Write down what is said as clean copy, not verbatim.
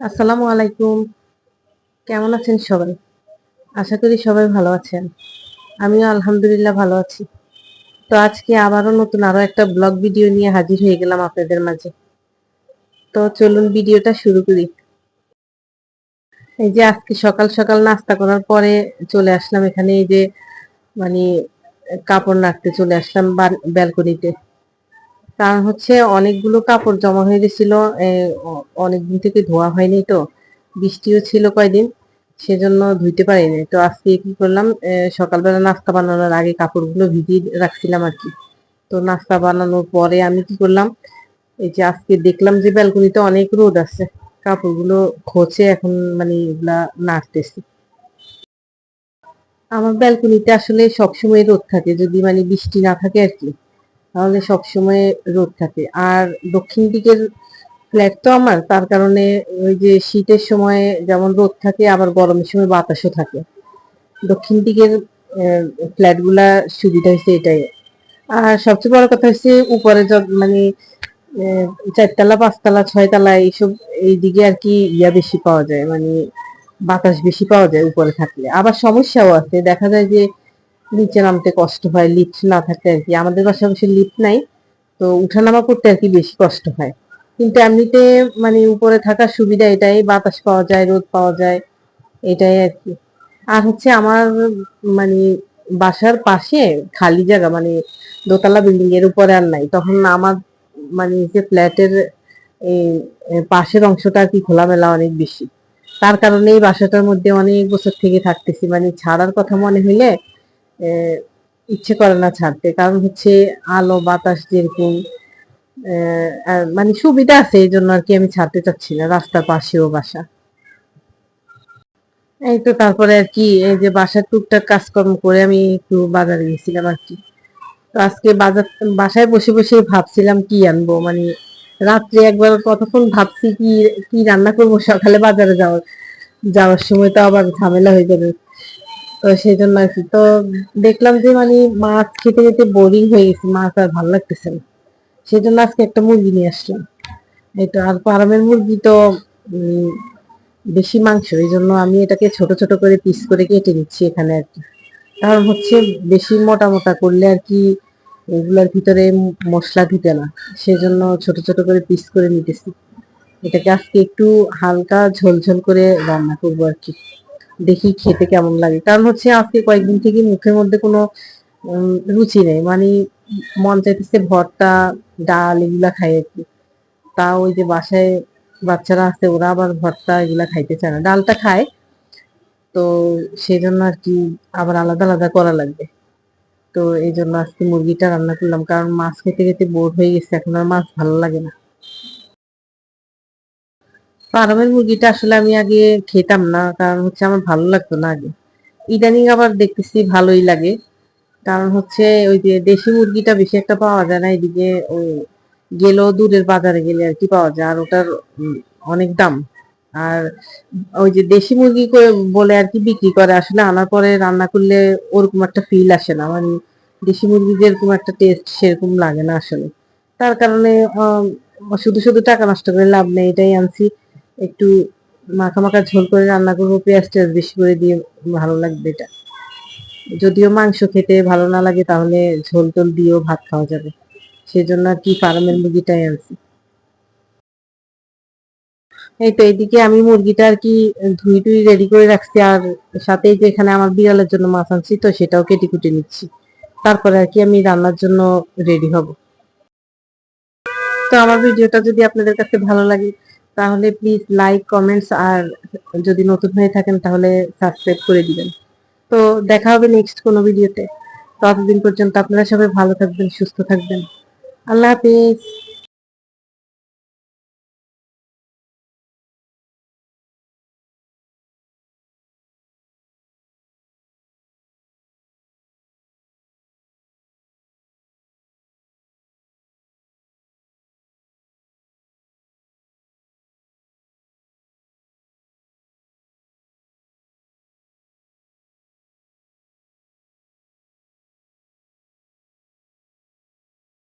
আসসালামু আলাইকুম। কেমন আছেন সবাই? আশা করি সবাই ভালো আছেন। আমিও আলহামদুলিল্লাহ ভালো আছি। তো আজকে আবারও নতুন আরো একটা ব্লগ ভিডিও নিয়ে হাজির হয়ে গেলাম আপনাদের মাঝে। তো চলুন ভিডিওটা শুরু করি। এই যে আজকে সকাল সকাল নাস্তা করার পরে চলে আসলাম এখানে এই যে মানে কাপড় নাড়তে চলে আসলাম ব্যালকনিতে। কারণ হচ্ছে অনেকগুলো কাপড় জমা হয়ে গেছিল, অনেকদিন থেকে ধোয়া হয়নি তো, বৃষ্টিও ছিল কয়দিন, সেজন্য ধুইতে পারিনি। তো আজকে কি করলাম, সকালবেলা নাস্তা বানানোর আগে কাপড়গুলো ভিজিয়ে রাখছিলাম আর কি। তো নাস্তা বানানোর পরে আমি কি করলাম, এই যে আজকে দেখলাম যে ব্যালকনিতে অনেক রোদ আছে, কাপড়গুলো খোঁচে এখন এগুলা নাড়তেছি। আমার ব্যালকনিতে আসলে সবসময় রোদ থাকে, যদি বৃষ্টি না থাকে আর কি, তাহলে সবসময় রোদ থাকে। আর দক্ষিণ দিকের ফ্ল্যাট তো আমার, তার কারণে ওই যে শীতের সময় যেমন রোদ থাকে, আবার গরমের সময় বাতাসও থাকে। দক্ষিণ দিকের ফ্ল্যাট গুলা সুবিধা হয়েছে এটাই। আর সবচেয়ে বড় কথা হচ্ছে উপরে আহ, চারতলা, পাঁচতলা, ছয়তলা এইসব এইদিকে আর কি বেশি পাওয়া যায়, বাতাস বেশি পাওয়া যায় উপরে থাকলে। আবার সমস্যাও আছে, দেখা যায় যে নিচে নামতে কষ্ট হয় লিফট না থাকলে আর কি। আমাদের বাসায় অবশ্যই লিফট নাই, তো উঠানামা করতে আর কি বেশি কষ্ট হয়। কিন্তু এমনিতে উপরে থাকার সুবিধা এটাই, বাতাস পাওয়া যায়, রোদ পাওয়া যায়, এটাই আর কি। আর হচ্ছে আমার মানে বাসার পাশে খালি জায়গা, দোতলা বিল্ডিং এর উপরে আর নাই, তখন আমার যে ফ্ল্যাটের এই পাশের অংশটা আর কি খোলামেলা অনেক বেশি। তার কারণে এই বাসাটার মধ্যে অনেক বছর থেকে থাকতেছি, ছাড়ার কথা মনে হইলে আহ, ইচ্ছে করে না ছাড়তে। কারণ হচ্ছে আলো বাতাস যেরকম সুবিধা আছে, এই জন্য আর কি আমি ছাড়তে চাচ্ছি না, রাস্তার পাশেও বাসা। এই তো তারপরে আর কি এই যে বাসার টুকটাক কাজকর্ম করে আমি একটু বাজারে গেছিলাম আর কি। তো আজকে বাসায় বসে বসে ভাবছিলাম কি আনবো, রাত্রে একবার কতক্ষণ ভাবছি কি কি রান্না করবো, সকালে বাজারে যাওয়ার সময় তো আবার ঝামেলা হয়ে যাবে। তো সেই জন্য আর কি, তো দেখলাম যে মাছ খেতে খেতে বোরিং হয়ে গেছে, মাছ আর ভালো লাগতেছে না। সেই জন্য আজকে একটা মুরগি নিয়ে আসলাম। এই তো, আর ফার্মের মুরগি তো উম, বেশি মাংস, এই জন্য আমি এটাকে ছোট ছোট করে পিস করে কেটে নিচ্ছি এখানে আর কি। কারণ হচ্ছে বেশি মোটা মোটা করলে আর কি এগুলোর ভিতরে মশলা ঢুকে না, সেজন্য ছোট ছোট করে পিস করে নিতেছি। এটাকে আজকে একটু হালকা ঝোল ঝোল করে রান্না করবো আর কি, দেখি খেতে কেমন লাগে। কারণ হচ্ছে আজকে কয়েকদিন থেকে মুখের মধ্যে কোনো রুচি নেই, মন চাইতেছে ভর্তা, ডাল এগুলা খাই আর কি। তা ওই যে বাসায় বাচ্চারা আছে, ওরা আবার ভর্তা এগুলা খাইতে চায় না, ডালটা খায়। তো সেই জন্য আর কি আবার আলাদা আলাদা করা লাগবে। তো এই জন্য আজকে মুরগিটা রান্না করলাম, কারণ মাছ খেতে খেতে বোর হয়ে গেছে, এখন আর মাছ ভালো লাগে না। ফার্মের মুরগিটা আসলে আমি আগে খেতাম না, কারণ হচ্ছে আমার ভালো লাগতো না আগে। ইদানিং আবার দেখতেছি ভালোই লাগে। কারণ হচ্ছে ওই যে দেশি মুরগিটা বেশি একটা পাওয়া যায় না এদিকে, ওই গেলেও দূরের বাজারে গেলে আর কি পাওয়া যায়, আর ওটার উম, অনেক দাম। আর ওই যে দেশি মুরগি বলে আর কি বিক্রি করে, আসলে আনার পরে রান্না করলে ওরকম একটা ফিল আসে না, দেশি মুরগি যেরকম একটা টেস্ট সেরকম লাগে না আসলে। তার কারণে শুধু শুধু টাকা নষ্ট করে লাভ নেই, এটাই আনছি। একটু মাখা মাখা ঝোল করে রান্না করবো, পেঁয়াজ টেয়াজ বেশি করে দিয়ে, ভালো লাগবে এটা। যদিও মাংস খেতে ভালো না লাগে, তাহলে ঝোল টোল দিয়েও ভাত খাওয়া যাবে। সেজন্য আর কি ফার্মের মুরগিটাই আনছি। এই তো এইদিকে আমি মুরগিটা আর কি ধুই টুই রেডি করে রাখছি, আর সাথে এই যে এখানে আমার বিড়ালের জন্য মাছ আনছি, তো সেটাও কেটে কুটে নিচ্ছি। তারপরে আর কি আমি রান্নার জন্য রেডি হব। তো আমার ভিডিওটা যদি আপনাদের কাছে ভালো লাগে, তাহলে প্লিজ লাইক কমেন্টস, আর যদি নতুন হয়ে থাকেন তাহলে সাবস্ক্রাইব করে দিবেন। তো দেখা হবে নেক্সট কোনো ভিডিওতে। ততদিন পর্যন্ত আপনারা সবাই ভালো থাকবেন, সুস্থ থাকবেন। আল্লাহ হাফিজ।